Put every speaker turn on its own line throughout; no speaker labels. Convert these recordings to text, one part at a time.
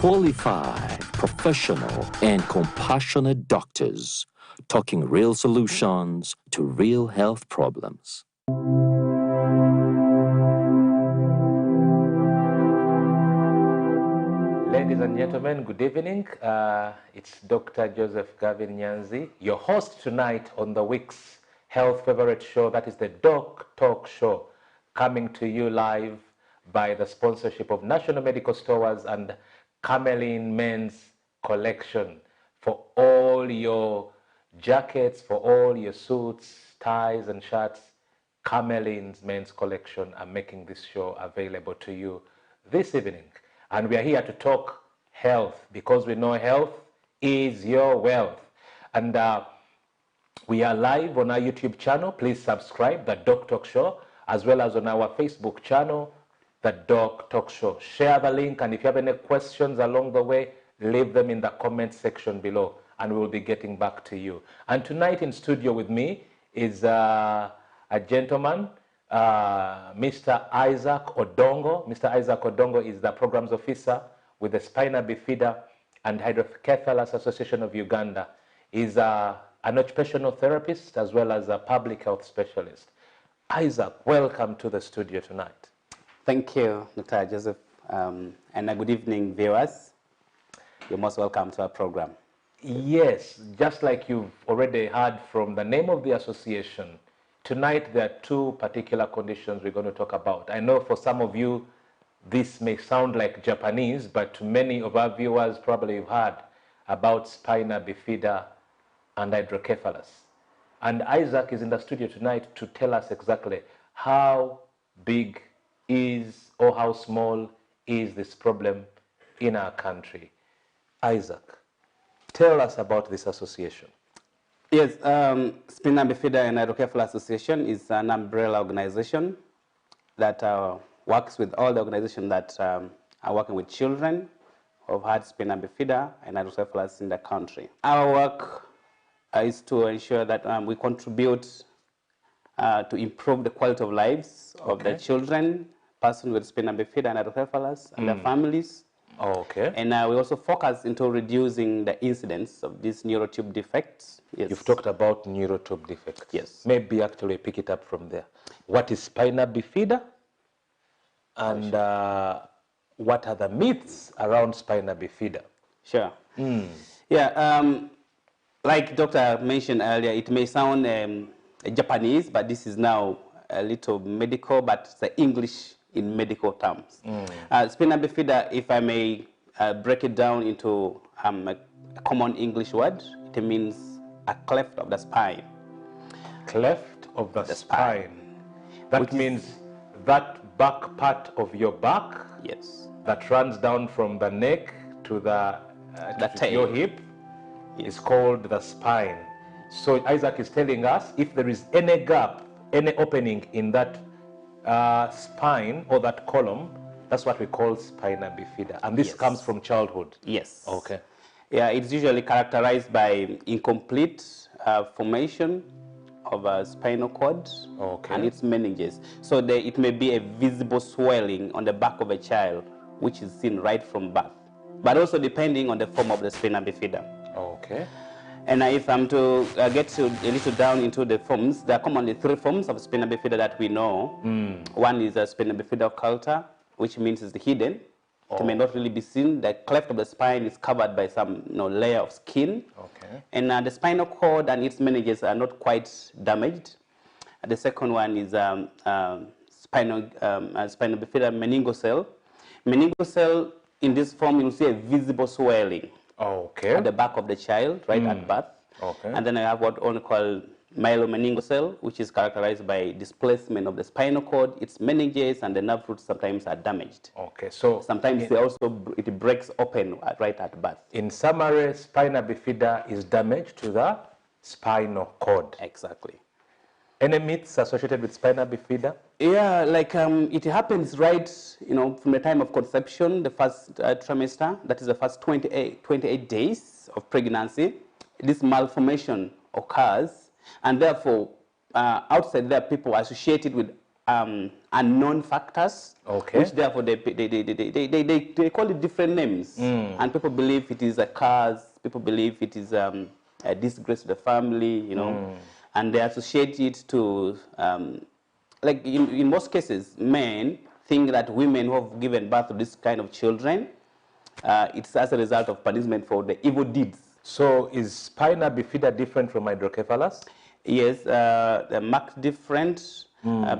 Qualified, professional, and compassionate doctors talking real solutions to real health problems.
Ladies and gentlemen, good evening. It's Dr. Joseph Gavin Nyanzi, your host tonight on the week's health favorite show, that is the Doctalk show, coming to you live by the sponsorship of National Medical Stores and Cameline Men's Collection. For all your jackets, for all your suits, ties and shirts, Cameline's Men's Collection are making this show available to you this evening. And we are here to talk health because we know health is your wealth. And we are live on our YouTube channel. Please subscribe, The Doctalk Show, as well as on our Facebook channel, The Doctalk Show. Share the link, and if you have any questions along the way, leave them in the comment section below, and we will be getting back to you. And tonight in studio with me is a gentleman, Mr. Isaac Odongo. Mr. Isaac Odongo is the Programs Officer with the Spina Bifida and Hydrocephalus Association of Uganda. He's an occupational therapist as well as a public health specialist. Isaac, welcome to the studio tonight.
Thank you, Dr. Joseph, and a good evening, viewers. You're most welcome to our program.
Yes, just like you've already heard from the name of the association, tonight there are two particular conditions we're going to talk about. I know for some of you this may sound like Japanese, but to many of our viewers probably you've heard about Spina Bifida and Hydrocephalus. And Isaac is in the studio tonight to tell us exactly how big is or how small is this problem in our country. Isaac, tell us about this association.
Yes, Spina Bifida and Hydrocephalus Association is an umbrella organization that works with all the organizations that are working with children who've had Spina Bifida and Hydrocephalus in the country. Our work is to ensure that we contribute to improve the quality of lives of the children, persons with Spina Bifida and Hydrocephalus, and their families.
Okay.
And we also focus into reducing the incidence of these neurotube defects. Yes.
You've talked about neurotube defects.
Yes.
Maybe actually pick it up from there. What is Spina Bifida? And what are the myths around Spina Bifida?
Sure. Yeah, like Doctor mentioned earlier, it may sound Japanese, but this is now a little medical, but it's the English in medical terms. Spina Bifida, if I may break it down into a common English word, it means a cleft of the spine.
Cleft of the spine. That means that back part of your back.
Yes.
That runs down from the neck to the
tail.
Your hip is called the spine. So Isaac is telling us if there is any gap, any opening in that spine or that column, that's what we call Spina Bifida. And this comes from childhood.
Yes.
Okay.
Yeah, it's usually characterized by incomplete formation of a spinal cord and its meninges. So it may be a visible swelling on the back of a child, which is seen right from birth, but also depending on the form of the Spina Bifida.
Okay.
And if I'm to get a little down into the forms, there are commonly three forms of Spina Bifida that we know. One is a Spina Bifida occulta, which means it's hidden. It may not really be seen. The cleft of the spine is covered by some layer of skin.
Okay.
And the spinal cord and its meninges are not quite damaged. The second one is Spina Bifida meningocele. Meningocele, in this form, you'll see a visible swelling.
Okay.
At the back of the child, right at birth.
Okay.
And then I have what one called myelomeningocele, which is characterized by displacement of the spinal cord, its meninges, and the nerve roots sometimes are damaged. Okay. So sometimes it breaks open right at birth.
In summary, Spina Bifida is damage to the spinal cord.
Exactly.
Any myths associated with Spina Bifida?
Yeah, like it happens right, from the time of conception, the first trimester, that is the first 28 days of pregnancy. This malformation occurs, and therefore, outside there, people associate it with unknown factors,
Okay.
which therefore they call it different names. And people believe it is a curse, people believe it is a disgrace to the family, you know, and they associate it to, like in most cases, men think that women who have given birth to this kind of children, it's as a result of punishment for the evil deeds.
So is Spina Bifida different from Hydrocephalus?
Yes, the marked difference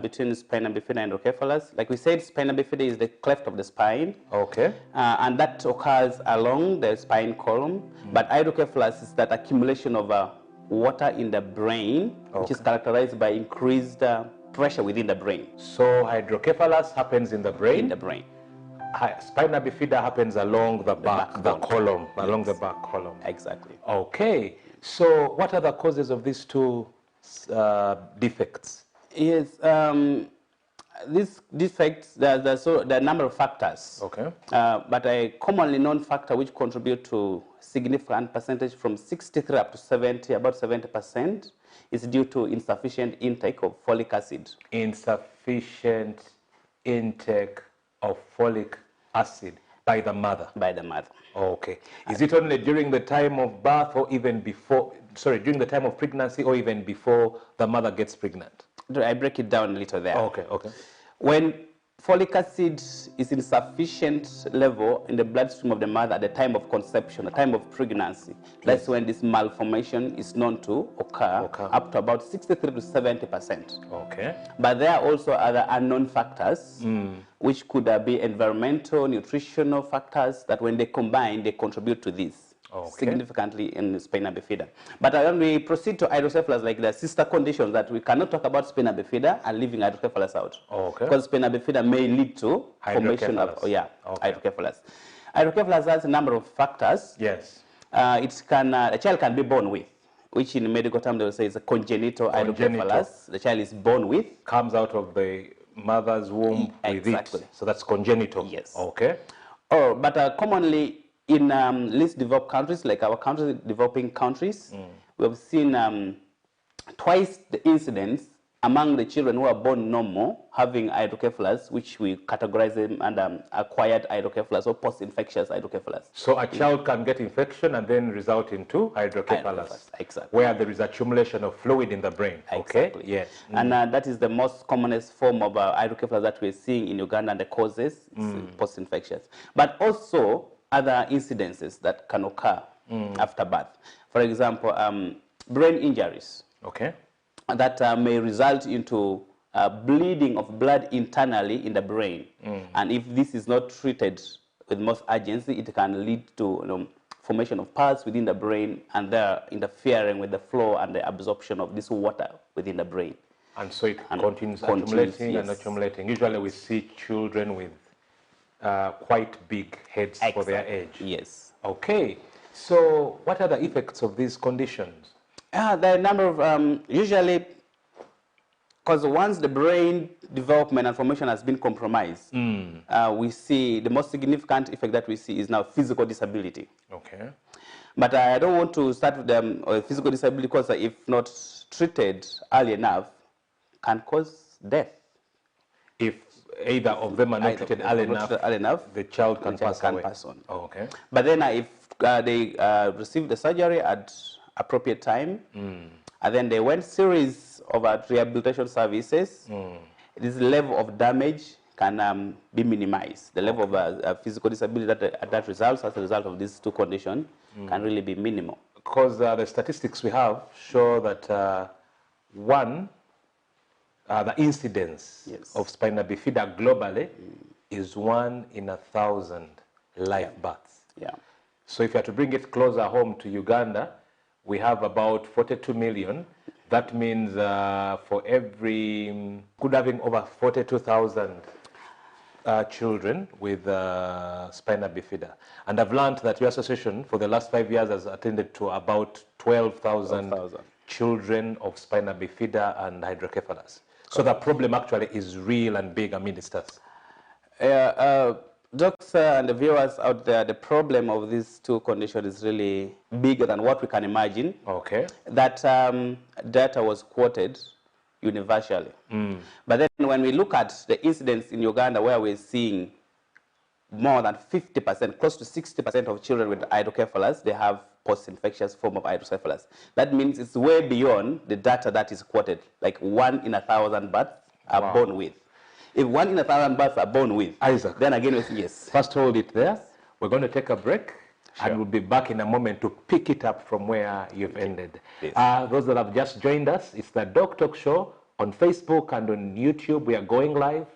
between Spina Bifida and Hydrocephalus. Like we said, Spina Bifida is the cleft of the spine.
Okay.
And that occurs along the spine column. But Hydrocephalus is that accumulation of water in the brain, which is characterized by increased pressure within the brain.
So Hydrocephalus happens in the brain?
In the brain.
Spina Bifida happens along the back column, along the back column.
Exactly.
Okay. So what are the causes of these two defects?
Yes, these defects, there are a number of factors.
Okay.
But a commonly known factor which contribute to significant percentage from 63 up to 70, about 70%, is due to insufficient intake of folic acid.
Insufficient intake of folic acid by the mother?
By the mother.
Okay. Is it only during the time of birth or even before, sorry, during the time of pregnancy or even before the mother gets pregnant?
I break it down a little there.
Okay, okay.
When folic acid is in sufficient level in the bloodstream of the mother at the time of conception, the time of pregnancy, that's when this malformation is known to occur. Up to about 63 to 70%.
Okay.
But there are also other unknown factors, which could be environmental, nutritional factors, that when they combine, they contribute to this. Significantly in Spina Bifida. But when we proceed to hydrocephalus, like the sister conditions, that we cannot talk about Spina Bifida and leaving hydrocephalus out.
Okay.
Because Spina Bifida may lead to formation of hydrocephalus. Hydrocephalus has a number of factors.
Yes.
It can a child can be born with, which in medical terms they will say is a congenital hydrocephalus. The child is born with.
Comes out of the mother's womb with it. So that's congenital.
Yes.
Okay.
But commonly in least developed countries, like our countries, developing countries, we have seen twice the incidence among the children who are born normal having hydrocephalus, which we categorize them under acquired hydrocephalus or post-infectious hydrocephalus.
So a child can get infection and then result into hydrocephalus.
Exactly.
Where there is accumulation of fluid in the brain.
Exactly.
Okay. Yes.
And that is the most commonest form of hydrocephalus that we're seeing in Uganda, and the causes post-infectious. But also other incidences that can occur after birth. For example, brain injuries.
Okay.
That may result into bleeding of blood internally in the brain. And if this is not treated with most urgency, it can lead to formation of pus within the brain, and they're interfering with the flow and the absorption of this water within the brain.
And so it continues accumulating and accumulating. Usually we see children with quite big heads for their age. Yes. Okay. So what are the effects of these conditions?
There are a number of, usually, because once the brain development and formation has been compromised, we see the most significant effect that we see is now physical disability.
Okay.
But I don't want to start with physical disability because if not treated early enough, can cause death. If
either of them are not treated early enough, the child can pass away. Oh, okay.
But then if they receive the surgery at appropriate time, and then they went series of rehabilitation services, this level of damage can be minimized. The level of physical disability that results as a result of these two conditions can really be minimal.
Because the statistics we have show that the incidence of Spina Bifida globally is 1 in 1,000 live births. Yeah. So if you are to bring it closer home to Uganda, we have about 42 million. That means for every, could having over 42,000 children with Spina Bifida. And I've learned that your association for the last 5 years has attended to about 12,000 children of Spina Bifida and hydrocephalus. So the problem actually is real and big amidst us.
Doctor and the viewers out there, the problem of these two conditions is really bigger than what we can imagine.
Okay.
That data was quoted universally. But then when we look at the incidence in Uganda, where we're seeing more than 50%, close to 60% of children with hydrocephalus, they have post-infectious form of hydrocephalus. That means it's way beyond the data that is quoted, like 1 in 1,000 births are born with. If 1 in 1,000 births are born with,
Isaac,
then again, we say yes.
First hold it there. We're going to take a break. Sure. And we'll be back in a moment to pick it up from where you've ended. Yes. Those that have just joined us, it's the Doctalk Show on Facebook and on YouTube. We are going live.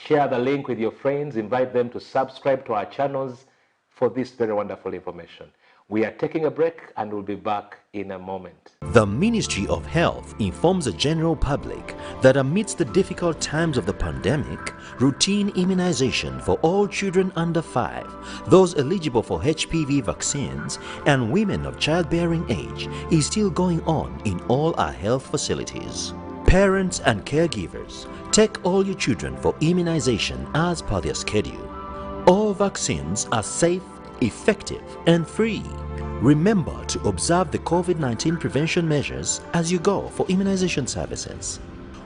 Share the link with your friends. Invite them to subscribe to our channels for this very wonderful information. We are taking a break and we'll be back in a moment.
The Ministry of Health informs the general public that amidst the difficult times of the pandemic, routine immunization for all children under 5, those eligible for HPV vaccines, and women of childbearing age is still going on in all our health facilities. Parents and caregivers, take all your children for immunization as per their schedule. All vaccines are safe, effective, and free. Remember to observe the COVID-19 prevention measures as you go for immunization services.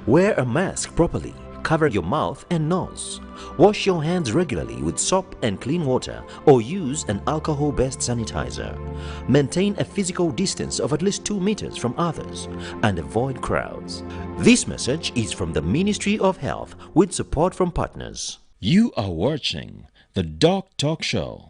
Wear a mask properly, cover your mouth and nose. Wash your hands regularly with soap and clean water or use an alcohol-based sanitizer. Maintain a physical distance of at least 2 meters from others and avoid crowds. This message is from the Ministry of Health with support from partners.
You are watching the Doctalk Show.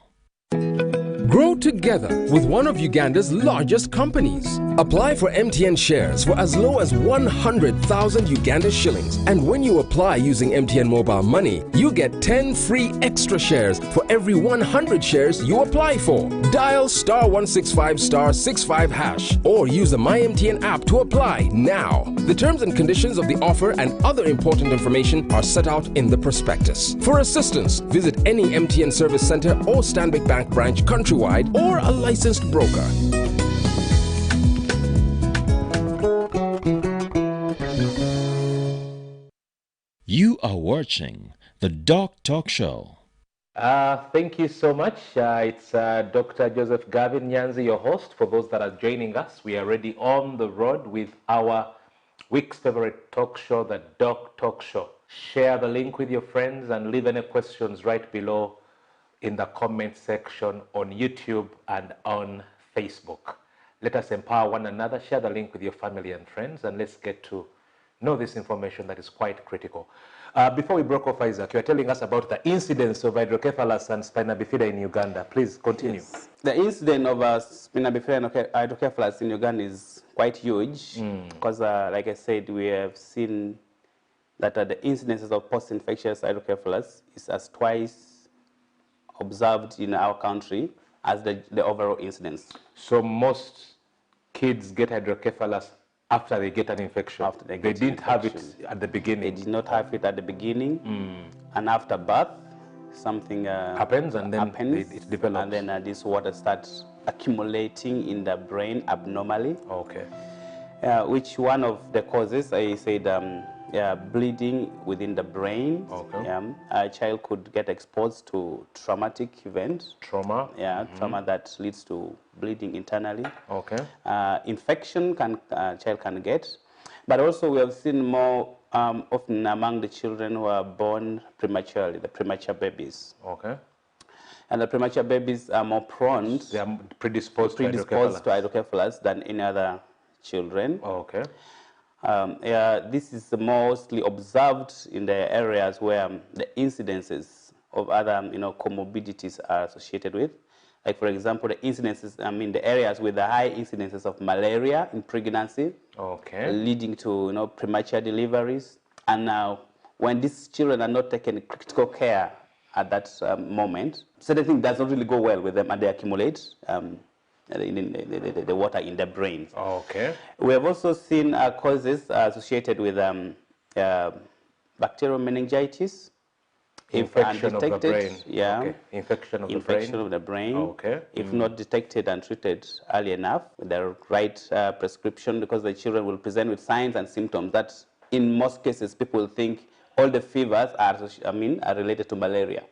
Grow together with one of Uganda's largest companies. Apply for MTN shares for as low as 100,000 Uganda shillings. And when you apply using MTN Mobile Money, you get 10 free extra shares for every 100 shares you apply for. Dial *165*65# or use the MyMTN app to apply now. The terms and conditions of the offer and other important information are set out in the prospectus. For assistance, visit any MTN service center or Stanbic Bank branch countrywide or a licensed broker.
You are watching the Doctalk Show.
Thank you so much. It's Dr. Joseph Gavin Nyanzi, your host. For those that are joining us, we are already on the road with our week's favorite talk show, the Doctalk Show. Share the link with your friends and leave any questions right below in the comment section on YouTube and on Facebook. Let us empower one another. Share the link with your family and friends, and let's get to know this information that is quite critical. Before we broke off, Isaac, you are telling us about the incidence of hydrocephalus and spina bifida in Uganda. Please continue. Yes.
The incidence of spina bifida and hydrocephalus in Uganda is quite huge because, like I said, we have seen that the incidences of post-infectious hydrocephalus is as twice observed in our country as the overall incidence.
So most kids get hydrocephalus after they get an infection.
After they
didn't have it at the beginning.
They did not have it at the beginning, and after birth, something
happens, and then it develops.
And then this water starts accumulating in the brain abnormally.
Okay.
Which one of the causes, I said, bleeding within the brain.
Okay.
A child could get exposed to traumatic event.
Trauma.
Trauma that leads to bleeding internally.
Okay.
Infection child can get, but also we have seen more often among the children who are born prematurely, the premature babies.
Okay.
And the premature babies are more prone.
They are predisposed to
hydrocephalus than any other children.
Okay.
This is mostly observed in the areas where the incidences of other comorbidities are associated with. Like, for example, the incidences, the areas with the high incidences of malaria in pregnancy, leading to premature deliveries. And now, when these children are not taken critical care at that moment, certain things does not really go well with them, and they accumulate the water in the brain.
Okay.
We have also seen causes associated with bacterial meningitis.
Infection of the brain.
Yeah.
Okay. Infection of
the brain.
Okay.
If not detected and treated early enough with the right prescription, because the children will present with signs and symptoms that in most cases people think all the fevers are related to malaria.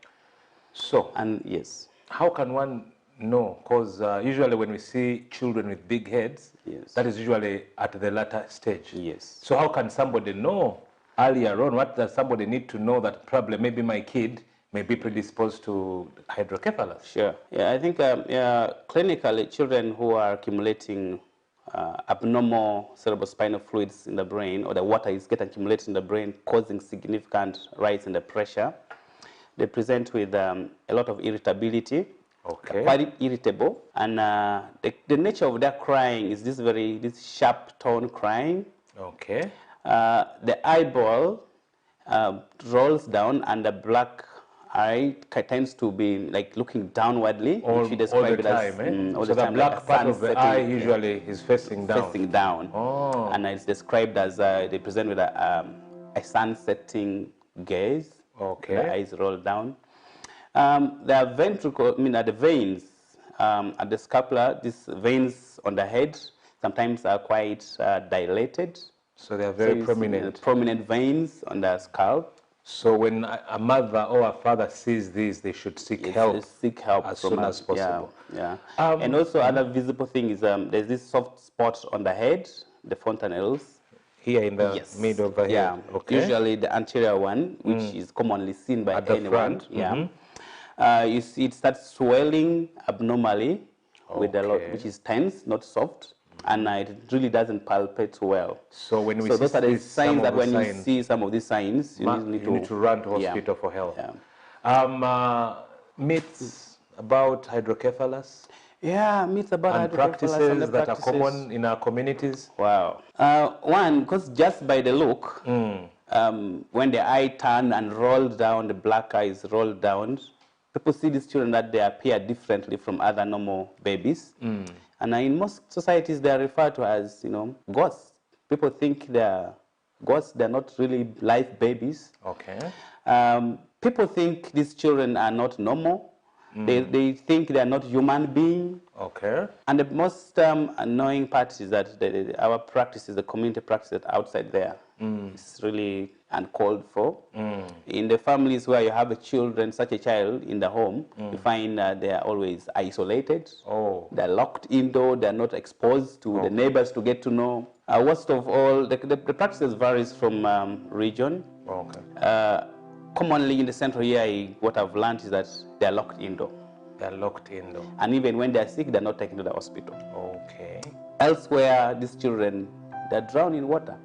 So,
and yes.
How can one No, because usually when we see children with big heads,
Yes.
that is usually at the latter stage.
Yes.
So how can somebody know earlier on? What does somebody need to know that probably maybe my kid may be predisposed to hydrocephalus?
Sure. Yeah, I think clinically, children who are accumulating abnormal cerebrospinal fluids in the brain, or the water is getting accumulated in the brain, causing significant rise in the pressure, they present with a lot of irritability.
Okay.
Quite irritable, and the nature of their crying is this sharp tone crying.
Okay.
The eyeball rolls down, and the black eye tends to be like looking downwardly.
All
which we
the
describe
time,
it as, all
so the
time,
black
like
part
sun
of the
setting,
eye usually is facing down.
facing down.
Oh.
And it's described as they present with a sun setting gaze.
Okay.
The eyes roll down. The ventricle, the veins at the scapula, these veins on the head sometimes are quite dilated.
So they are very
you see,
prominent.
prominent veins on the scalp.
So when a mother or a father sees this, they should seek help.
Seek help
as
from
soon
us.
as possible.
Yeah. And also other visible thing is there's this soft spot on the head, the fontanelles.
Here in the middle of the head.
Yeah.
Okay.
Usually the anterior one, which is commonly seen by
At the
anyone.
front.
Yeah. You see it starts swelling abnormally with a lot,
Okay.
which is tense, not soft, and it really doesn't palpate well.
So when we
So
see
those are the
these- some
signs
of
that
the
when you
signs,
see some of these signs, you
need to run to hospital for help.
Yeah.
Myths about hydrocephalus
Yeah, myths about
and
hydrocephalus
practices
and the
that are
practices.
common in our communities.
Wow. One, because just by the look, when the eye turned and rolled down, the black eyes rolled down, people see these children that they appear differently from other normal babies. And in most societies, they are referred to as, ghosts. People think they're ghosts. They're not really live babies.
Okay.
People think these children are not normal. They think they are not human beings.
Okay.
And the most annoying part is that our practice is the community practice that outside there. It's really uncalled for. In the families where you have such a child in the home, you find they are always isolated.
Oh.
They're locked indoor. They're not exposed to the neighbors to get to know. Worst of all, the practices varies from region.
Okay.
Commonly in the central here, what I've learned is that they're locked indoor.
They're locked indoor.
And even when they're sick, they're not taken to the hospital.
Okay.
Elsewhere, these children, they're drowned in water.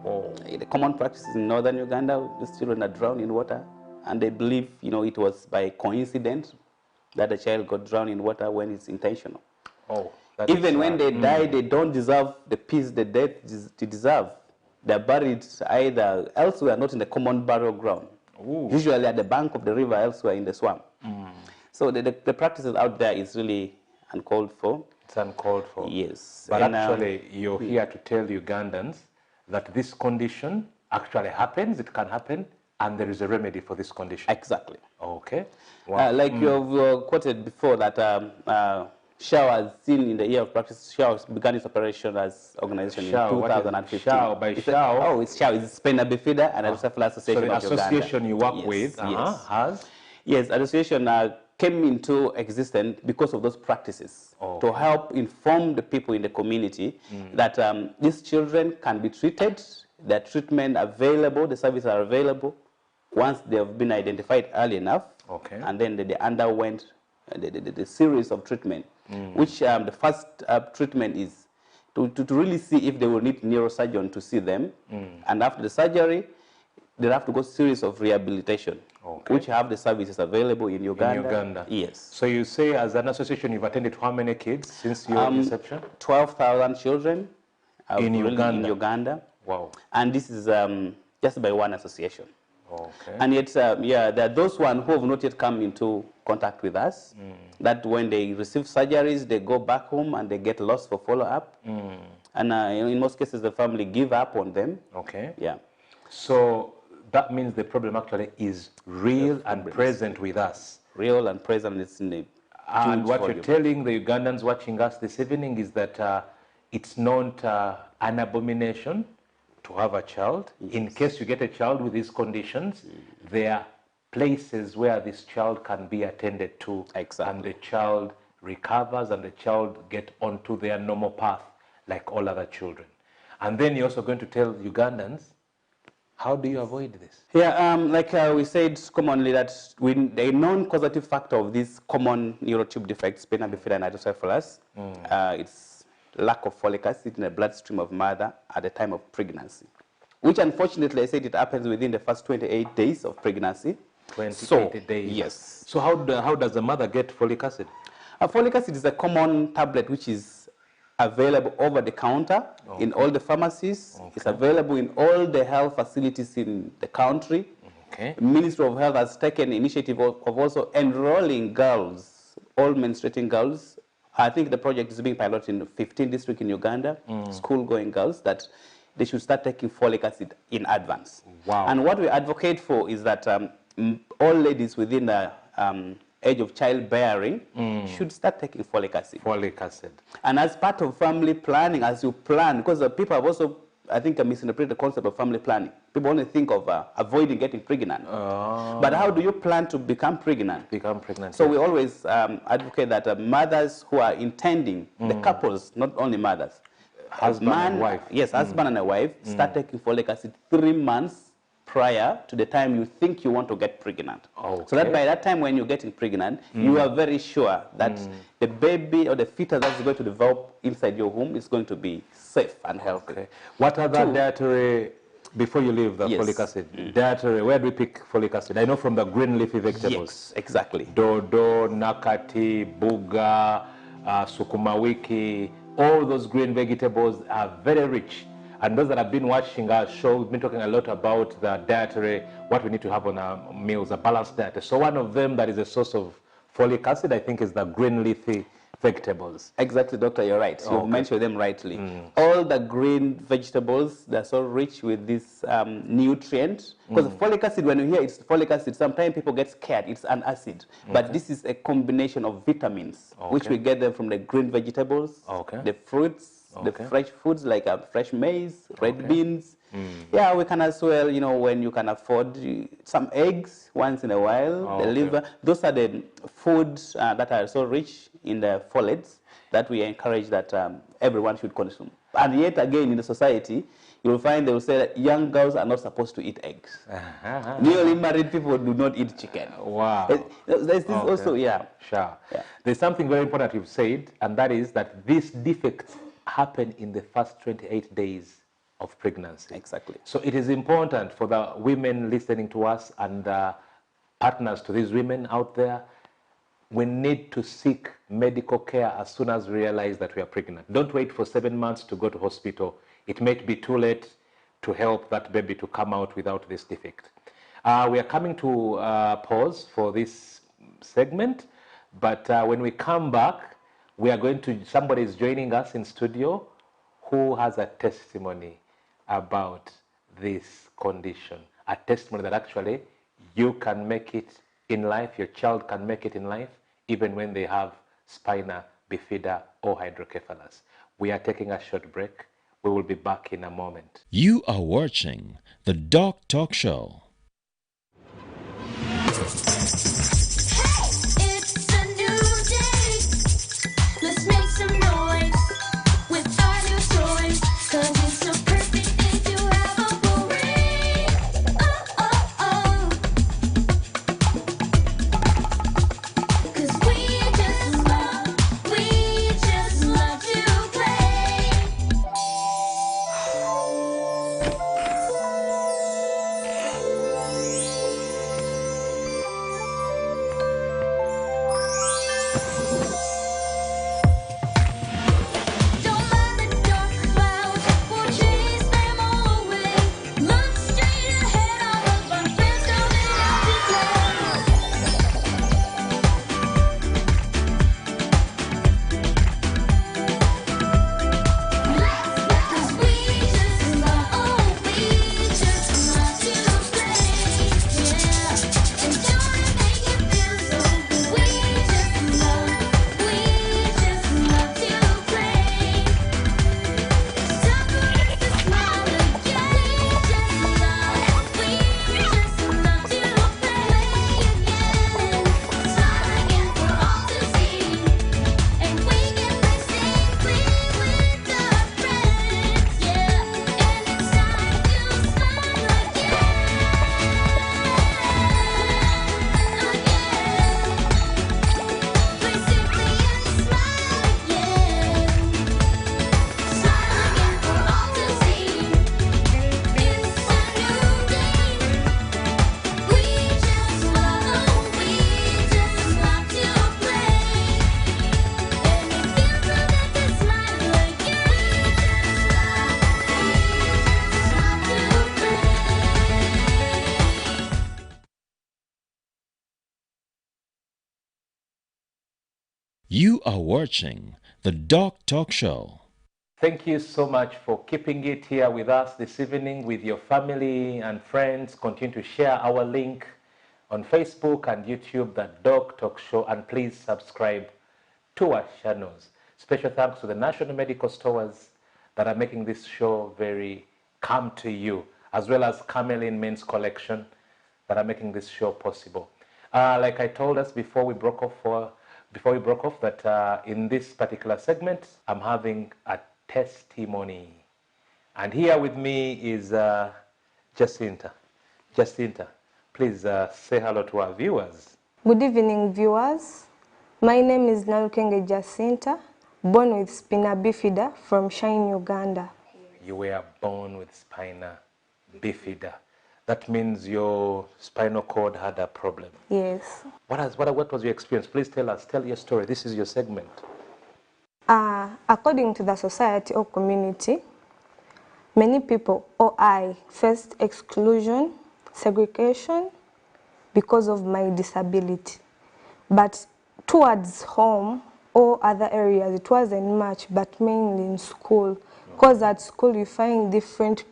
Oh.
The common practice in northern Uganda, these children are drowned in water. And they believe, it was by coincidence that the child got drowned in water when it's intentional.
Oh.
Even when they die, they don't deserve the peace, the death they deserve. They're buried either elsewhere, not in the common burial ground.
Ooh.
Usually at the bank of the river, elsewhere in the swamp. So the practices out there is really uncalled for.
It's uncalled for.
Yes.
But
And,
actually, you're here to tell Ugandans that this condition actually happens, it can happen, and there is a remedy for this condition.
Exactly.
Okay. Wow.
Like you've quoted before that SHAO has seen in the year of practice, SHAO began its operation as organization in 2015.
SHAO? By SHAO?
It's SHAO. It's Spina Bifida and Hydrocephalus Association
So
of
the
Uganda.
association you work with has?
Yes, association came into existence because of those practices to help inform the people in the community that these children can be treated, their treatment available, the services are available once they have been identified early enough, and then they underwent the series of treatment, which the first treatment is to really see if they will need neurosurgeon to see them, and after the surgery, they have to go series of rehabilitation, which have the services available in Uganda.
In Uganda.
Yes.
So you say as an association you've attended how many kids since your inception?
12,000 children
in Uganda.
In Uganda.
Wow.
And this is just by one association.
Okay.
And yet, there are those ones who have not yet come into contact with us, that when they receive surgeries, they go back home and they get lost for follow-up. And in most cases, the family give up on them.
Okay.
Yeah.
So that means the problem actually is real and present with us.
Real and present. It's in the
And what
volume.
you're telling the Ugandans watching us this evening is that it's not an abomination to have a child. Yes. In case you get a child with these conditions, there are places where this child can be attended to, and the child recovers, and the child get onto their normal path like all other children. And then you're also going to tell Ugandans, how do you avoid this?
Yeah, like we said commonly that the non-causative factor of this common neurotube defect, Spina Bifida Hydrocephalus, it's lack of folic acid in the bloodstream of mother at the time of pregnancy, which unfortunately I said it happens within the first 28 days of pregnancy.
28 days.
Yes.
So how does the mother get folic acid?
Folic acid is a common tablet which is available over the counter in all the pharmacies. It's available in all the health facilities in the country.
Okay.
The Ministry of Health has taken the initiative of also enrolling girls, all menstruating girls. I think the project is being piloted in 15 districts in Uganda, school-going girls, that they should start taking folic acid in advance.
Wow.
And what we advocate for is that all ladies within the age of childbearing should start taking folic acid.
Folic acid.
And as part of family planning, as you plan, because people have also, I think, misinterpreted the concept of family planning. People only think of avoiding getting pregnant. But how do you plan to become pregnant?
Become pregnant.
So we always advocate that mothers who are intending, the couples, not only mothers,
Husband and wife.
Yes, husband and a wife, start taking folic acid 3 months prior to the time you think you want to get pregnant.
Okay.
So that by that time when you're getting pregnant, you are very sure that the baby or the fetus that's going to develop inside your womb is going to be safe and healthy.
Okay. What other dietary, before you leave the folic acid, dietary, where do we pick folic acid? I know from the green leafy vegetables.
Yes, exactly.
Dodo, nakati, buga, sukuma wiki, all those green vegetables are very rich. And those that have been watching our show, we've been talking a lot about the dietary, what we need to have on our meals, a balanced diet. So one of them that is a source of folic acid, I think, is the green leafy vegetables.
Exactly, doctor, you're right. You mentioned them rightly. All the green vegetables, they're so rich with this nutrient. Because folic acid, when you hear it's folic acid, sometimes people get scared. It's an acid. But this is a combination of vitamins, which we get them from the green vegetables, the fruits, the fresh foods like fresh maize, red beans. Yeah, we can as well, you know, when you can afford some eggs once in a while, the liver. Those are the foods that are so rich in the folates that we encourage that everyone should consume. And yet again, in the society, you'll find they will say that young girls are not supposed to eat eggs. Newly married people do not eat chicken.
Wow.
There's this also,
Sure. Yeah. There's something very important you've said, and that is that these defects happen in the first 28 days of pregnancy.
Exactly.
So it is important for the women listening to us and partners to these women out there, we need to seek medical care as soon as we realize that we are pregnant. Don't wait for 7 months to go to hospital. It may be too late to help that baby to come out without this defect. We are coming to pause for this segment, but when we come back, we are going to, somebody is joining us in studio who has a testimony about this condition. A testimony that actually you can make it in life, your child can make it in life, even when they have spina bifida or hydrocephalus. We are taking a short break. We will be back in a moment.
You are watching the Doctalk Show. You are watching the Doctalk Show.
Thank you so much for keeping it here with us this evening with your family and friends. Continue to share our link on Facebook and YouTube, the Doctalk Show, and please subscribe to our channels. Special thanks to the National Medical Stores that are making this show very come to you, as well as Camelin Men's Collection that are making this show possible. Like I told us before we broke off, that in this particular segment, I'm having a testimony. And here with me is Jacinta. Jacinta, please say hello to our viewers.
Good evening, viewers. My name is Nalukenge Jacinta, born with Spina Bifida from Shine, Uganda.
You were born with Spina Bifida. That means your spinal cord had a problem.
Yes.
What was your experience? Please tell us. Tell your story. This is your segment.
According to the society or community, many people or I faced exclusion, segregation because of my disability. But towards home or other areas, it wasn't much, but mainly in school. Because at school you find different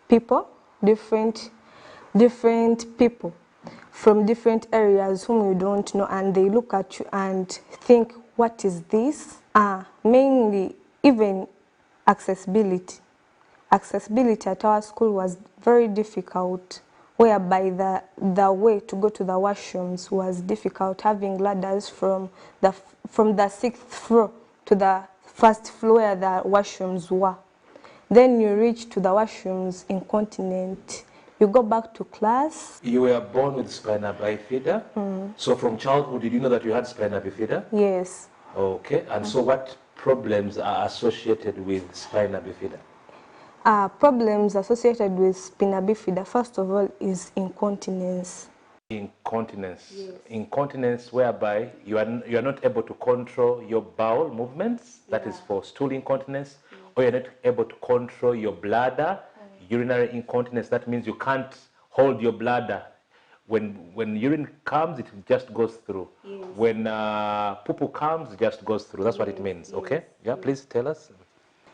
people, different people from different areas whom you don't know, and they look at you and think, what is this? Mainly even accessibility. Accessibility at our school was very difficult, whereby the way to go to the washrooms was difficult, having ladders from the 6th floor to the 1st floor where the washrooms were. Then you reach to the washrooms incontinent. You go back to class.
You were born with Spina Bifida. So from childhood, did you know that you had Spina Bifida?
Yes.
Okay. And so what problems are associated with Spina Bifida?
Problems associated with Spina Bifida, first of all, is incontinence.
Incontinence.
Yes.
Incontinence whereby you are not able to control your bowel movements. That is for stool incontinence. Or you're not able to control your bladder. Urinary incontinence, that means you can't hold your bladder. When urine comes, it just goes through. Yes. When poo-poo comes, it just goes through. That's what it means, okay? Yeah, please tell us.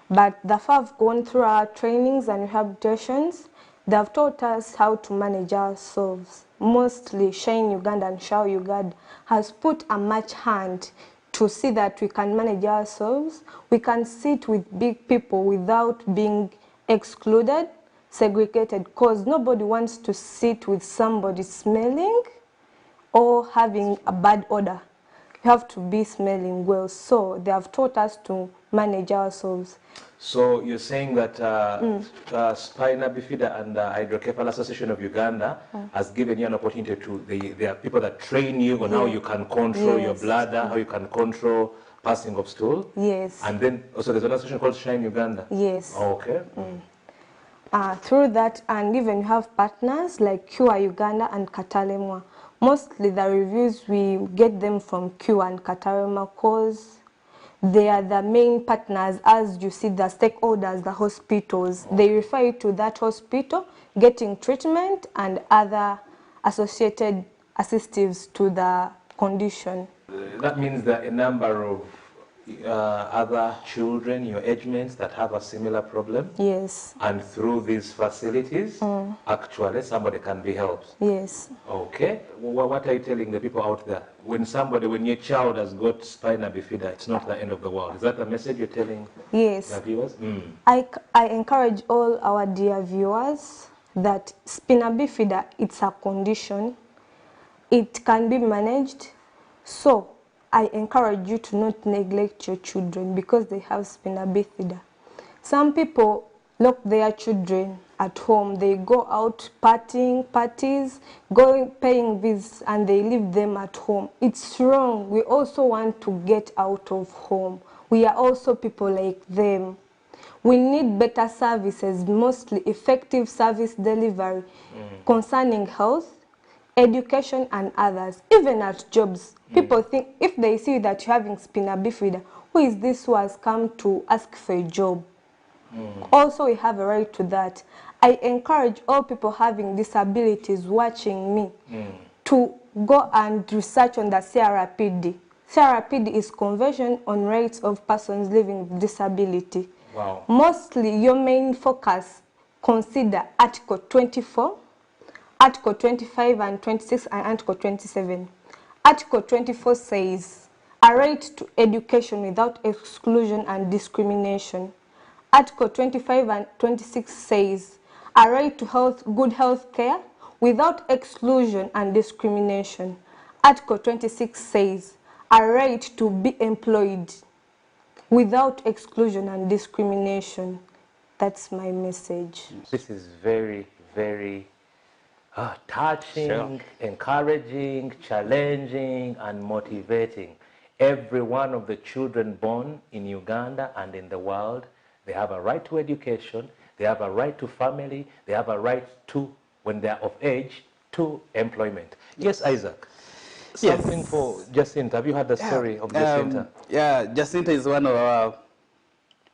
But the far have gone through our trainings and rehabilitations, they have taught us how to manage ourselves. Mostly Shine Uganda and Show Uganda has put a much hand to see that we can manage ourselves. We can sit with big people without being excluded, segregated, because nobody wants to sit with somebody smelling or having a bad odor. You have to be smelling well. So they have taught us to manage ourselves.
So you're saying that Spina Bifida and the Hydrocephalus Association of Uganda has given you an opportunity to, there are people that train you on how you can control your bladder, how you can control passing of stool.
Yes.
And then also there's an association called Shine Uganda.
Yes.
Okay.
Through that, and even you have partners like Cure Uganda and Katalemwa. Mostly the reviews, we get them from Cure and Katalemwa because they are the main partners. As you see, the stakeholders, the hospitals, they refer you to that hospital, getting treatment and other associated assistives to the condition.
That means that a number of other children, your age mates, that have a similar problem.
Yes.
And through these facilities, actually, somebody can be helped.
Yes.
Okay. What are you telling the people out there? When your child has got Spina Bifida, it's not the end of the world. Is that the message you're telling the viewers?
I encourage all our dear viewers that Spina Bifida, it's a condition. It can be managed. So I encourage you to not neglect your children because they have Spina Bifida. Some people lock their children at home. They go out parties, paying visits, and they leave them at home. It's wrong. We also want to get out of home. We are also people like them. We need better services, mostly effective service delivery concerning health, education, and others. Even at jobs, people think if they see that you're having Spina Bifida, who is this who has come to ask for a job? Also, we have a right to that. I encourage all people having disabilities watching me to go and research on the CRPD, CRPD is Convention on Rights of Persons Living with Disability.
Wow.
Mostly, your main focus consider Article 24, Article 25 and 26, and Article 27. Article 24 says, a right to education without exclusion and discrimination. Article 25 and 26 says, a right to good health care without exclusion and discrimination. Article 26 says, a right to be employed without exclusion and discrimination. That's my message.
This is very, very touching, encouraging, challenging, and motivating. Every one of the children born in Uganda and in the world, they have a right to education, they have a right to family, they have a right to, when they are of age, to employment. Yes, Isaac. Something for Jacinta. Have you heard the story of Jacinta?
Yeah, Jacinta is one of our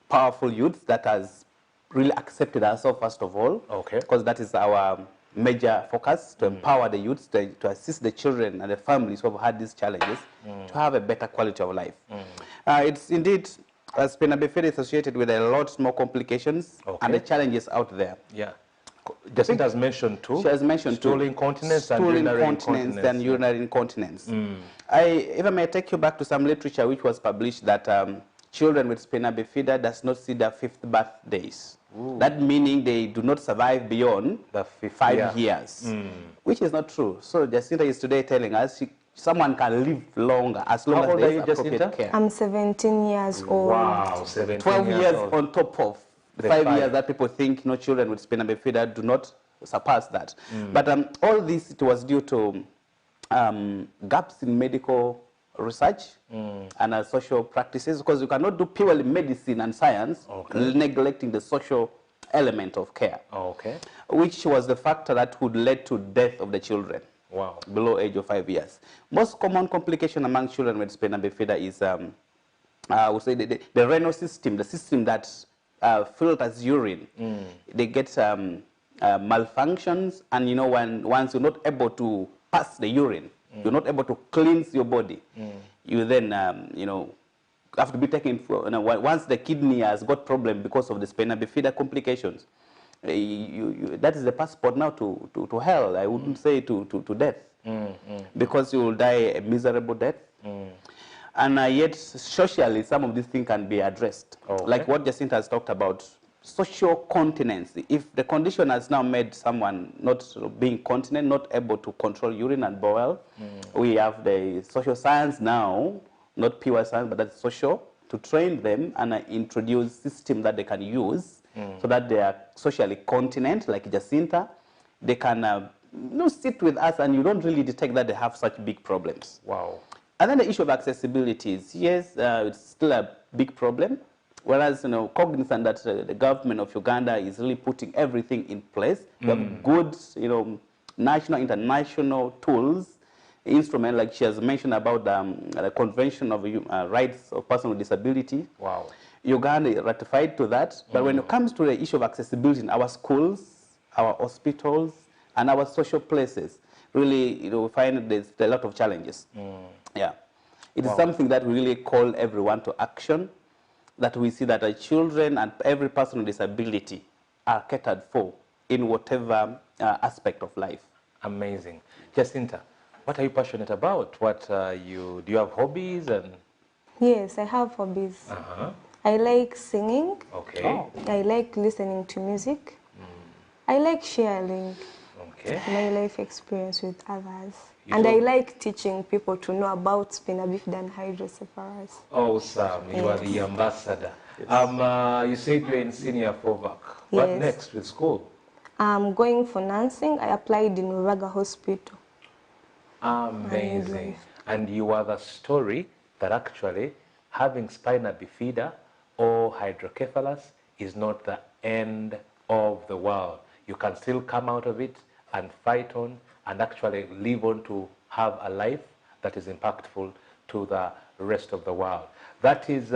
powerful youths that has really accepted herself first of all.
Okay.
Because that is our major focus, to empower the youths, to assist the children and the families who have had these challenges to have a better quality of life. It's indeed, Spina Bifida is associated with a lot more complications and the challenges out there.
Yeah. Jacinta has mentioned too.
She has mentioned
stool incontinence and urinary incontinence.
And urinary incontinence. If I may take you back to some literature which was published that children with Spina Bifida does not see their 5th birthdays. That meaning they do not survive beyond
the
5 years, which is not true. So Jacinta is today telling us someone can live longer as long as there is appropriate care.
I'm 17 years old.
Wow, 17
12 years
old.
on top of the 5 years that people think children with Spina Bifida do not surpass that. But all this, it was due to gaps in medical research and social practices, because you cannot do purely medicine and science neglecting the social element of care, which was the factor that would lead to death of the children below age of 5 years. Most common complication among children with Spina Bifida is I would say the renal system, the system that filters urine. They get malfunctions, and once you're not able to pass the urine, you're not able to cleanse your body, you then have to be taken for, once the kidney has got problem because of the Spina Bifida complications, that is the passport now to hell. I wouldn't say to death, because you will die a miserable death. And yet, socially, some of these things can be addressed. Like what Jacinta has talked about, social continence. If the condition has now made someone not being continent, not able to control urine and bowel, we have the social science now, not pure science, but that's social, to train them and introduce system that they can use so that they are socially continent, like Jacinta. They can sit with us and you don't really detect that they have such big problems.
Wow.
And then the issue of accessibility is, yes, it's still a big problem. Whereas, cognizant that the government of Uganda is really putting everything in place. We have good, national, international tools, instruments, like she has mentioned about the Convention of Rights of Persons with Disability.
Wow.
Uganda ratified to that. But when it comes to the issue of accessibility in our schools, our hospitals, and our social places, really, we find there's a lot of challenges. Yeah. It is something that we really call everyone to action, that we see that our children and every person with disability are catered for in whatever aspect of life.
Amazing. Jacinta, what are you passionate about? Do you have hobbies?
Yes, I have hobbies. I like singing.
Okay.
I like listening to music. I like sharing my life experience with others. And I like teaching people to know about Spina Bifida Hydrocephalus.
Awesome. You are the ambassador. You said you're in senior FOVAC. What next with school?
I'm going for nursing. I applied in Uraga Hospital.
Amazing. And you are the story that actually having Spina Bifida or hydrocephalus is not the end of the world. You can still come out of it and fight on and actually live on to have a life that is impactful to the rest of the world. That is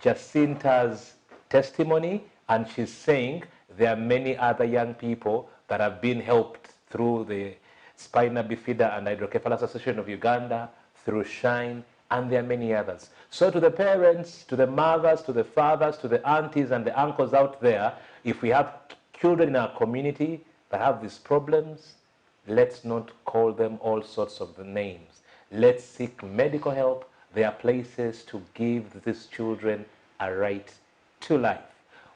Jacinta's testimony, and she's saying there are many other young people that have been helped through the Spina Bifida and Hydrocephalus Association of Uganda, through SHINE, and there are many others. So to the parents, to the mothers, to the fathers, to the aunties and the uncles out there, if we have children in our community that have these problems, let's not call them all sorts of the names. Let's seek medical help. There are places to give these children a right to life.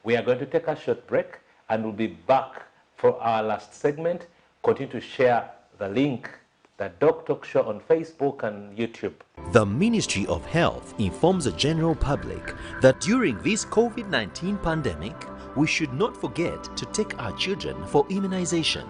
We are going to take a short break and we'll be back for our last segment. Continue to share the link, the Doctalk Show on Facebook and YouTube.
The Ministry of Health informs the general public that during this COVID-19 pandemic, we should not forget to take our children for immunization.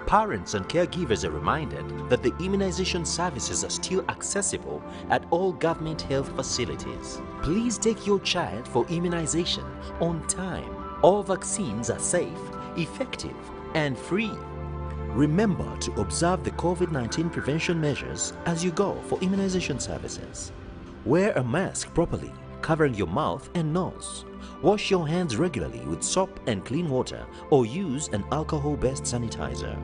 Parents and caregivers are reminded that the immunization services are still accessible at all government health facilities. Please take your child for immunization on time. All vaccines are safe, effective, and free. Remember to observe the COVID-19 prevention measures as you go for immunization services. Wear a mask properly, covering your mouth and nose. Wash your hands regularly with soap and clean water or use an alcohol-based sanitizer.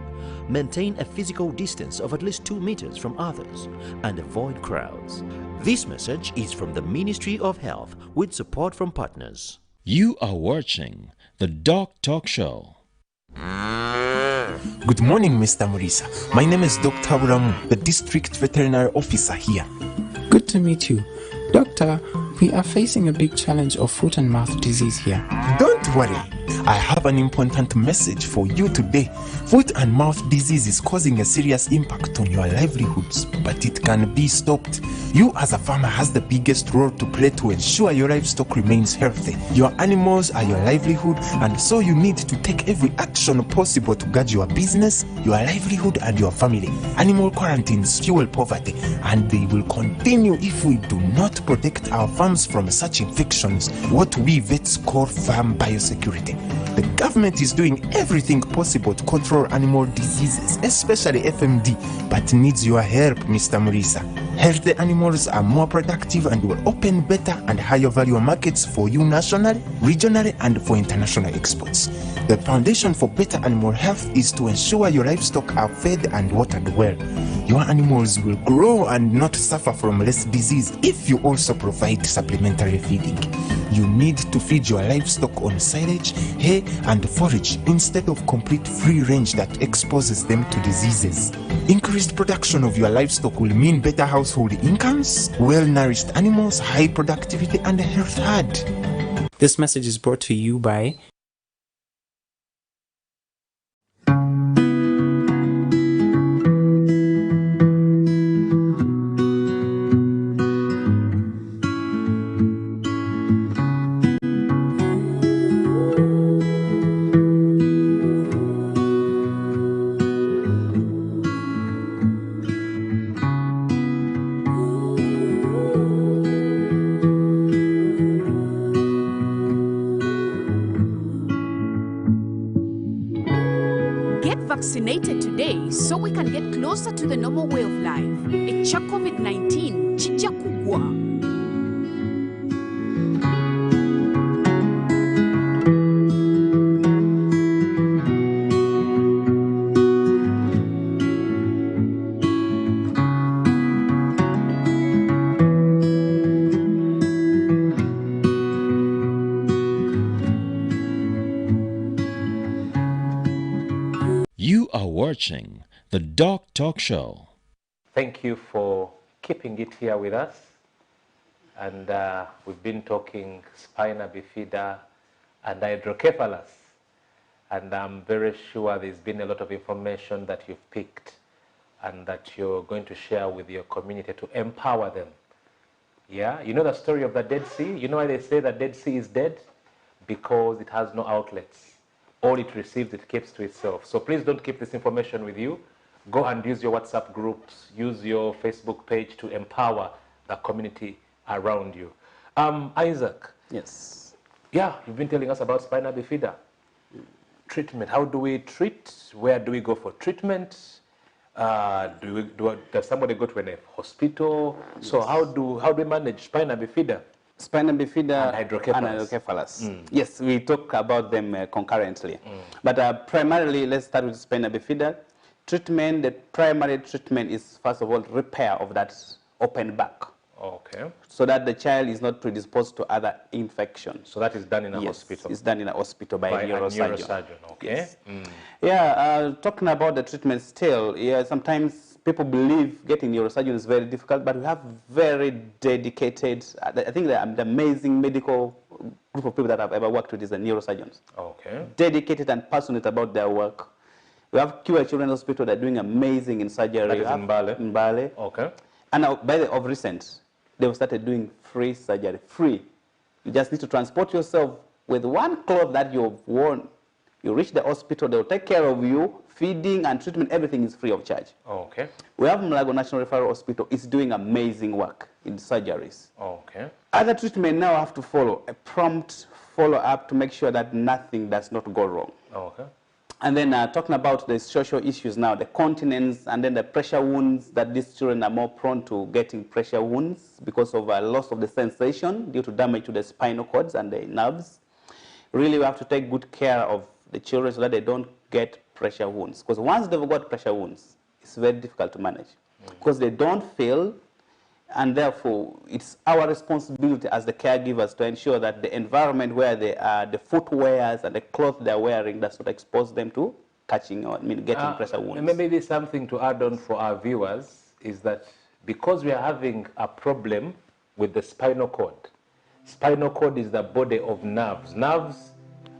Maintain a physical distance of at least 2 meters from others and avoid crowds. This message is from the Ministry of Health with support from partners.
You are watching the Doctalk Show.
Good morning, Mr. Murisa. My name is Dr. Buramu, the District Veterinary Officer here.
Good to meet you. Doctor, we are facing a big challenge of foot and mouth disease here.
Don't worry. I have an important message for you today. Foot and mouth disease is causing a serious impact on your livelihoods, but it can be stopped. You as a farmer has the biggest role to play to ensure your livestock remains healthy. Your animals are your livelihood, and so you need to take every action possible to guard your business, your livelihood, and your family. Animal quarantines fuel poverty, and they will continue if we do not protect our farms from such infections, what we vets call farm biosecurity. The government is doing everything possible to control animal diseases, especially FMD, but needs your help, Mr. Murisa. Healthy animals are more productive and will open better and higher value markets for you nationally, regionally, and for international exports. The foundation for better animal health is to ensure your livestock are fed and watered well. Your animals will grow and not suffer from less disease if you also provide supplementary feeding. You need to feed your livestock on silage, hay, and forage instead of complete free range that exposes them to diseases. Increased production of your livestock will mean better household incomes, well-nourished animals, high productivity, and a health herd.
This message is brought to you by
vaccinated today so we can get closer to the normal way of life. Echa COVID-19 chija kugwa.
You are watching the Doctalk Show.
Thank you for keeping it here with us. And we've been talking Spina Bifida and Hydrocephalus. And I'm very sure there's been a lot of information that you've picked and that you're going to share with your community to empower them. Yeah, you know the story of the Dead Sea? You know why they say the Dead Sea is dead? Because it has no outlets. All it receives, it keeps to itself. So please don't keep this information with you. Go and use your WhatsApp groups, use your Facebook page to empower the community around you. Isaac.
Yes.
Yeah, you've been telling us about Spina Bifida. Treatment. How do we treat? Where do we go for treatment? Does somebody go to a hospital? Yes. So how do we manage Spina Bifida?
Spina Bifida
and
Hydrocephalus. Yes, we talk about them concurrently. But primarily, let's start with Spina Bifida. Treatment, the primary treatment is, first of all, repair of that open back.
Okay.
So that the child is not predisposed to other infections.
So that is done in a
Yes,
hospital?
it's done in a hospital by a neurosurgeon.
Okay.
Yes. Yeah, talking about the treatment still, yeah, sometimes people believe getting neurosurgeon is very difficult, but we have very dedicated, I think the amazing medical group of people that I've ever worked with is the neurosurgeons.
Okay.
Dedicated and passionate about their work. We have QA Children's Hospital that are doing amazing in surgery.
That is in Mbale?
In Mbale.
Okay.
And by the of recent, they've started doing free surgery, free. You just need to transport yourself with one cloth that you've worn. You reach the hospital, they'll take care of you, feeding and treatment, everything is free of charge.
Okay.
We have Mlago National Referral Hospital, it's doing amazing work in surgeries.
Okay.
Other treatment now have to follow, a prompt follow-up to make sure that nothing does not go wrong.
Okay.
And then talking about the social issues now, the continence and then the pressure wounds, that these children are more prone to getting pressure wounds because of loss of the sensation due to damage to the spinal cords and the nerves. Really, we have to take good care of the children so that they don't get pressure wounds. Because once they've got pressure wounds, it's very difficult to manage. Because they don't feel, and therefore it's our responsibility as the caregivers to ensure that the environment where they are, the footwears and the clothes they're wearing does not expose them to catching or getting pressure wounds.
Maybe something to add on for our viewers is that because we are having a problem with the spinal cord is the body of nerves. Nerves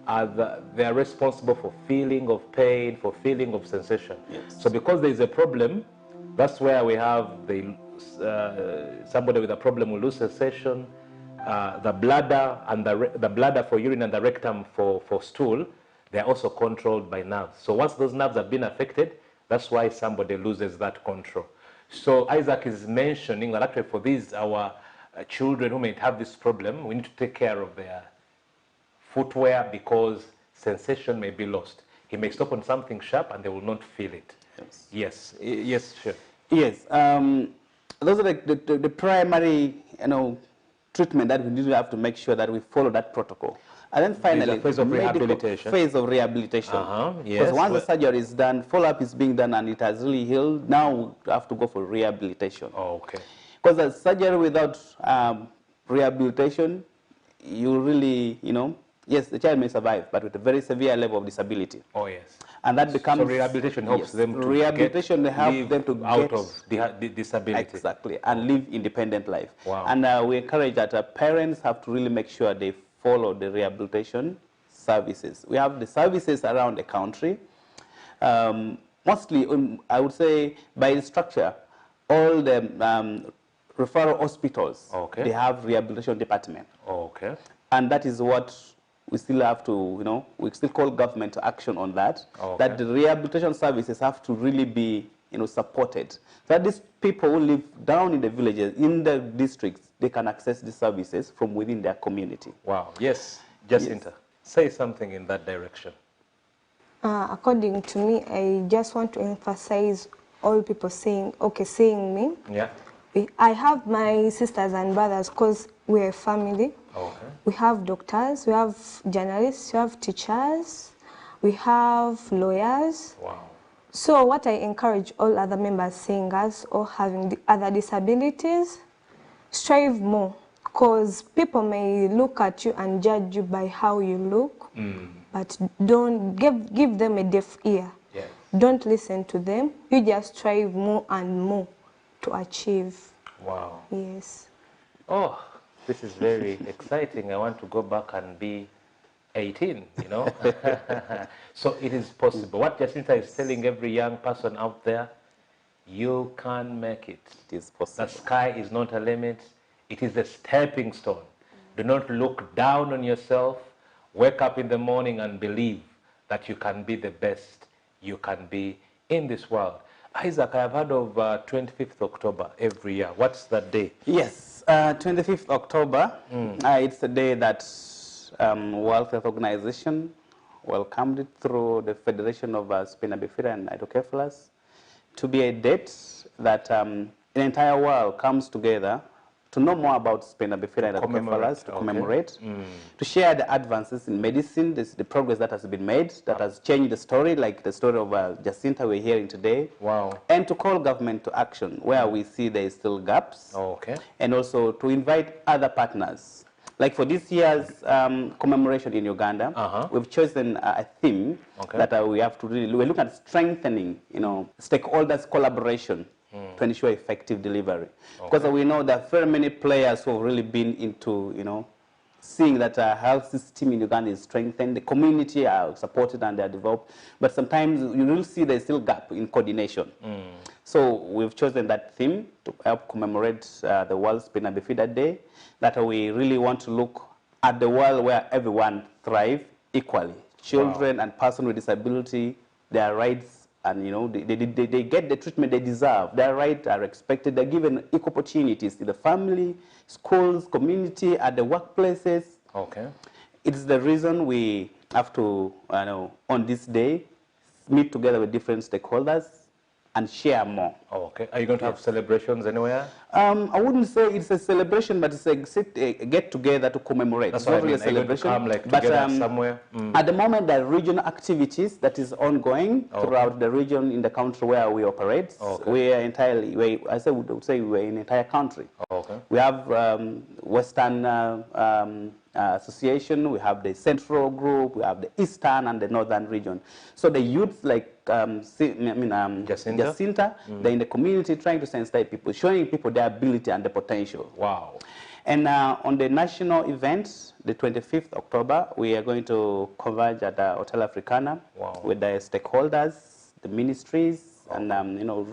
are they are responsible for feeling of pain, for feeling of sensation.
Yes.
So because there is a problem, that's where we have the somebody with a problem will lose sensation, the bladder and the bladder for urine and the rectum for stool, they are also controlled by nerves. So once those nerves have been affected, that's why somebody loses that control. So Isaac is mentioning that actually for these our children who may have this problem, we need to take care of their footwear because sensation may be lost. He may stop on something sharp and they will not feel it. Yes. Yes, sure.
Yes. Those are the primary, treatment that we need to have to make sure that we follow that protocol. And then finally,
phase of rehabilitation.
Phase of rehabilitation.
Yes.
Because once the surgery is done, follow-up is being done and it has really healed, now we have to go for rehabilitation.
Okay.
Because the surgery without rehabilitation, you really, yes, the child may survive, but with a very severe level of disability.
Oh, yes.
And that becomes...
So rehabilitation helps them to
get
out of the disability.
Exactly, and live independent life.
Wow.
And we encourage that parents have to really make sure they follow the rehabilitation services. We have the services around the country. Mostly, I would say, by the structure, all the referral hospitals, they have rehabilitation department.
Okay.
And that is what we still have to, we still call government to action on that, that the rehabilitation services have to really be, supported. So that these people who live down in the villages, in the districts, they can access these services from within their community.
Wow. Yes. Jacinta, say something in that direction.
According to me, I just want to emphasize all people seeing me.
Yeah.
I have my sisters and brothers because we're a family.
Okay.
We have doctors, we have journalists, we have teachers, we have lawyers.
Wow.
So what I encourage all other members seeing us or having other disabilities, strive more, because people may look at you and judge you by how you look, but don't give them a deaf ear.
Yes.
Don't listen to them. You just strive more and more to achieve.
Wow.
Yes.
Oh, this is very exciting. I want to go back and be 18, So it is possible. What Jacinta is telling every young person out there, you can make it.
It is possible.
The sky is not a limit. It is a stepping stone. Do not look down on yourself. Wake up in the morning and believe that you can be the best you can be in this world. Isaac, I have heard of 25th October every year. What's that day?
Yes, 25th October. It's the day that World Health Organization welcomed it through the Federation of Spina Bifida and Hydrocephalus to be a date that the entire world comes together to know more about Spina Bifida Hydrocephalus, to commemorate, to share the advances in medicine, the progress that has been made, that has changed the story, like the story of Jacinta we're hearing today.
Wow.
And to call government to action where we see there is still gaps.
Okay.
And also to invite other partners. Like for this year's commemoration in Uganda, we've chosen a theme that we have to really, we're looking at strengthening, stakeholders' collaboration to ensure effective delivery. Because we know there are very many players who have really been into, seeing that our health system in Uganda is strengthened, the community are supported and they are developed, but sometimes you will see there's still gap in coordination. So we've chosen that theme to help commemorate the World Spina Bifida Day, that we really want to look at the world where everyone thrives equally. Children and persons with disability, their rights, and they get the treatment they deserve. Their rights are respected. They're given equal opportunities in the family, schools, community, at the workplaces.
Okay.
It's the reason we have to, on this day, meet together with different stakeholders and share more.
Oh, okay. Are you going to have celebrations anywhere?
I wouldn't say it's a celebration, but it's a get-together to commemorate.
That's
it's not really a celebration.
Are you going to come, like, together somewhere?
At the moment, there are regional activities that is ongoing throughout the region in the country where we operate. We are entirely, would say we're in the entire country. We have Western Association, we have the Central Group, we have the Eastern and the Northern region. So the youth like Jacinta, they're in the community trying to sensitize people, showing people their ability and the potential.
Wow.
And on the national event, the 25th October, we are going to converge at the Hotel Africana with the stakeholders, the ministries, and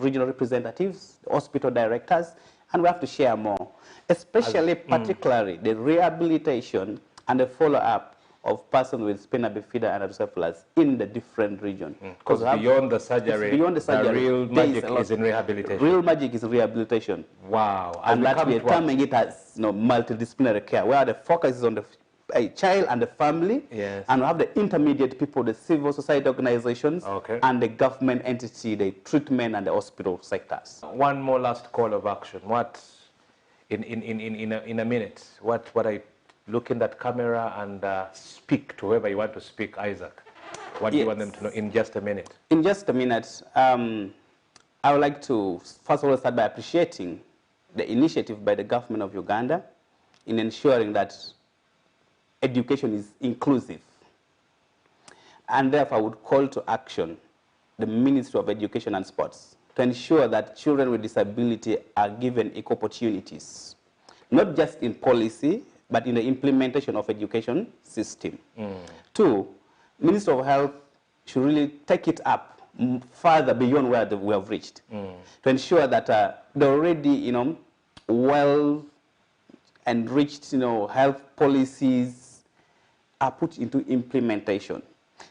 regional representatives, the hospital directors, and we have to share more, especially particularly the rehabilitation and the follow-up of persons with Spina Bifida and Hydrocephalus in the different regions.
Because beyond the surgery, the real magic is in rehabilitation.
Real magic is rehabilitation.
Wow.
And that we are terming it as multidisciplinary care, where the focus is on the child and the family, and we have the intermediate people, the civil society organizations, and the government entity, the treatment and the hospital sectors.
One more last call of action. What, in a minute, what I look in that camera and speak to whoever you want to speak, Isaac. What do you want them to know in just a minute?
In just a minute, I would like to first of all start by appreciating the initiative by the government of Uganda in ensuring that education is inclusive. And therefore, I would call to action the Ministry of Education and Sports to ensure that children with disability are given equal opportunities, not just in policy, but in the implementation of education system. Two, Minister of Health should really take it up further beyond where we have reached to ensure that the already, well enriched, health policies are put into implementation,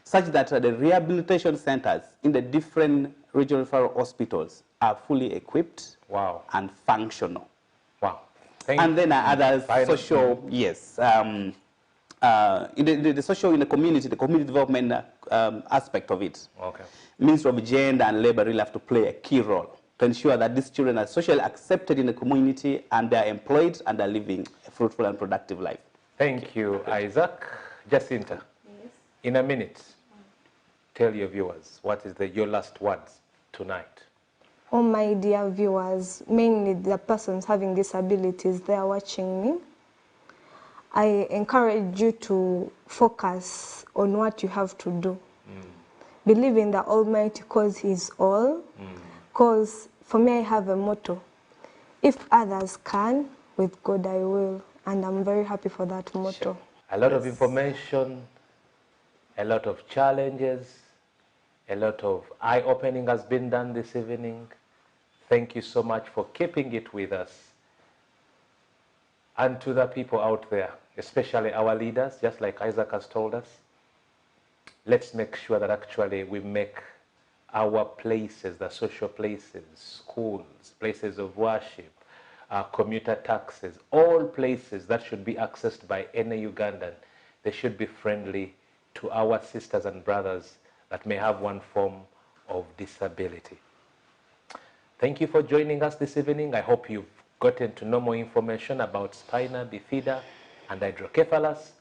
such that the rehabilitation centers in the different regional referral hospitals are fully equipped and functional.
Wow.
And then other social, in the social, in the community development aspect of it. Ministry of Gender and Labor really have to play a key role to ensure that these children are socially accepted in the community and they are employed and are living a fruitful and productive life.
Thank you, Isaac. Jacinta, in a minute, tell your viewers, what is your last words tonight?
Oh, my dear viewers, mainly the persons having disabilities, they are watching me. I encourage you to focus on what you have to do. Believe in the Almighty because He is all. Because for me, I have a motto. If others can, with God I will. And I'm very happy for that motto.
A lot of information, a lot of challenges, a lot of eye-opening has been done this evening. Thank you so much for keeping it with us. And to the people out there, especially our leaders, just like Isaac has told us, let's make sure that actually we make our places, the social places, schools, places of worship, commuter taxis, all places that should be accessed by any Ugandan, they should be friendly to our sisters and brothers that may have one form of disability. Thank you for joining us this evening. I hope you've gotten to know more information about Spina Bifida and Hydrocephalus,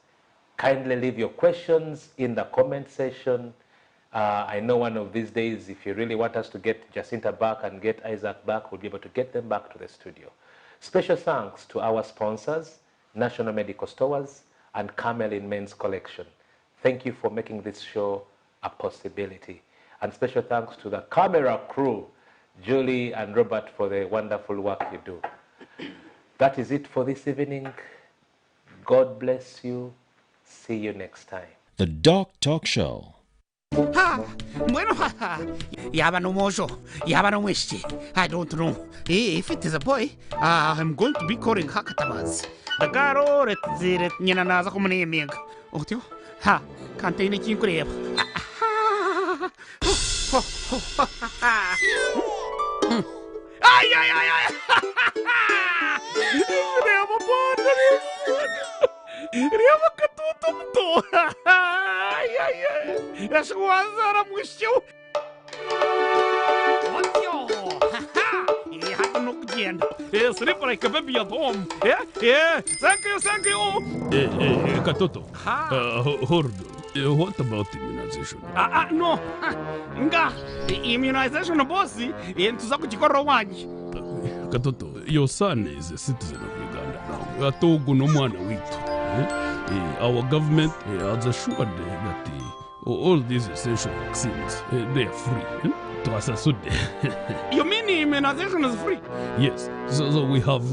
kindly leave your questions in the comment section. I know one of these days, if you really want us to get Jacinta back and get Isaac back, we'll be able to get them back to the studio. Special thanks to our sponsors, National Medical Stores and Camel in Men's Collection. Thank you for making this show a possibility. And special thanks to the camera crew, Julie and Robert, for the wonderful work you do. That is it for this evening. God bless you. See you next time.
The Doctalk Show.
Ha! Bueno, yaba no mojo, yaba no wishi. I don't know. If it is a boy, I'm going to be calling Hakatabas. The garo ret nyanaza kumani mig. Otio? Ha! Can't any kinkreb. Ay, ay, ay, ay! Riama katutumto. Ay, ay, ay. Raswazara musyo. Otio. He had no again. Sleep like a baby at home. Yeah. Thank you.
Katoto. Hold on. What about immunization?
No. Nga. Immunization bossy. Entuza kuchikoro wanji.
Katoto, your son is a citizen of Uganda now. Atogo no mwana witu. Our government has assured that all these essential vaccines, they are free. To us,
you mean immunization is free?
Yes. So we have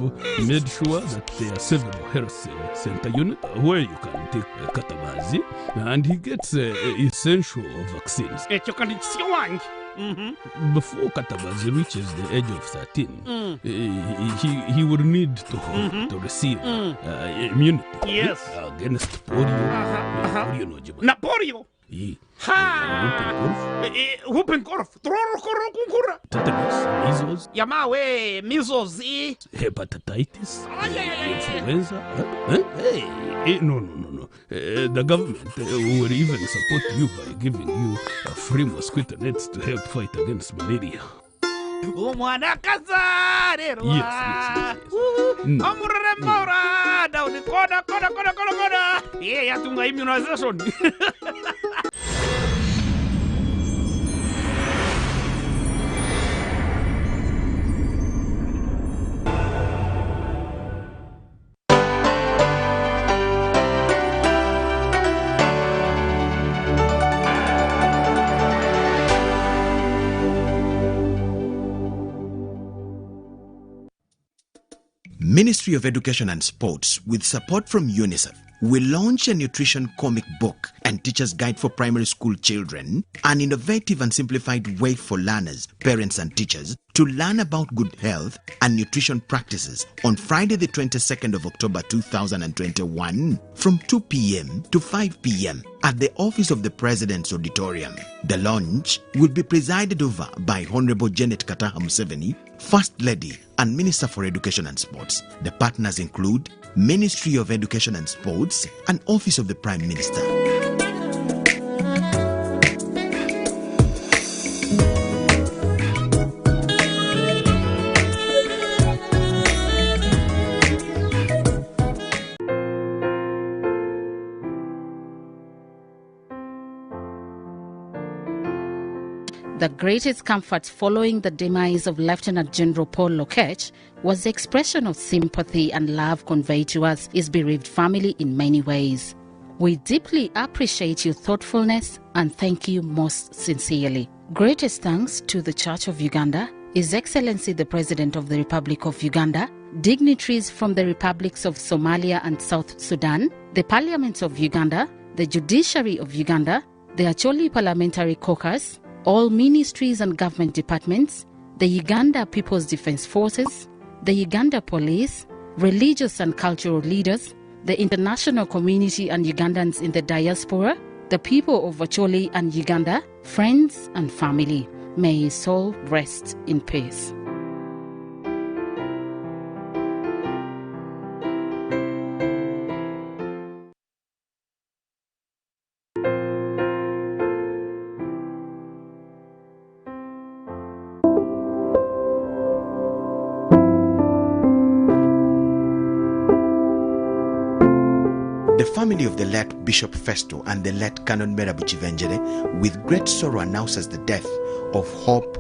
made sure that there are several health center units where you can take Katabazi and he gets essential vaccines. Before Katabazi reaches the age of 13, he will need to receive immunity against polio.
Polio? Ha! Whooping cough.
Tetanus, measles.
Yamawe, measles,
hepatitis, influenza. No. The government will even support you by giving you free mosquito nets to help fight against malaria. Yes.
Amuremora down the corner. Yeah, yatunga immunization.
Ministry of Education and Sports, with support from UNICEF, will launch a nutrition comic book and teacher's guide for primary school children, an innovative and simplified way for learners, parents and teachers to learn about good health and nutrition practices on Friday the 22nd of October 2021 from 2 p.m. to 5 p.m. at the Office of the President's Auditorium. The launch will be presided over by Honorable Janet Kataha Museveni, First Lady and Minister for Education and Sports. The partners include Ministry of Education and Sports and Office of the Prime Minister.
The greatest comfort following the demise of Lieutenant General Paul Lokech was the expression of sympathy and love conveyed to us, his bereaved family, in many ways. We deeply appreciate your thoughtfulness and thank you most sincerely. Greatest thanks to the Church of Uganda, His Excellency the President of the Republic of Uganda, dignitaries from the republics of Somalia and South Sudan, the parliaments of Uganda, the judiciary of Uganda, the Acholi Parliamentary Caucus, all ministries and government departments, the Uganda People's Defense Forces, the Uganda Police, religious and cultural leaders, the international community and Ugandans in the diaspora, the people of Acholi and Uganda, friends and family. May his soul rest in peace.
the family of the late Bishop Festo and the late Canon Merabuchi Venjere, with great sorrow announces the death of Hope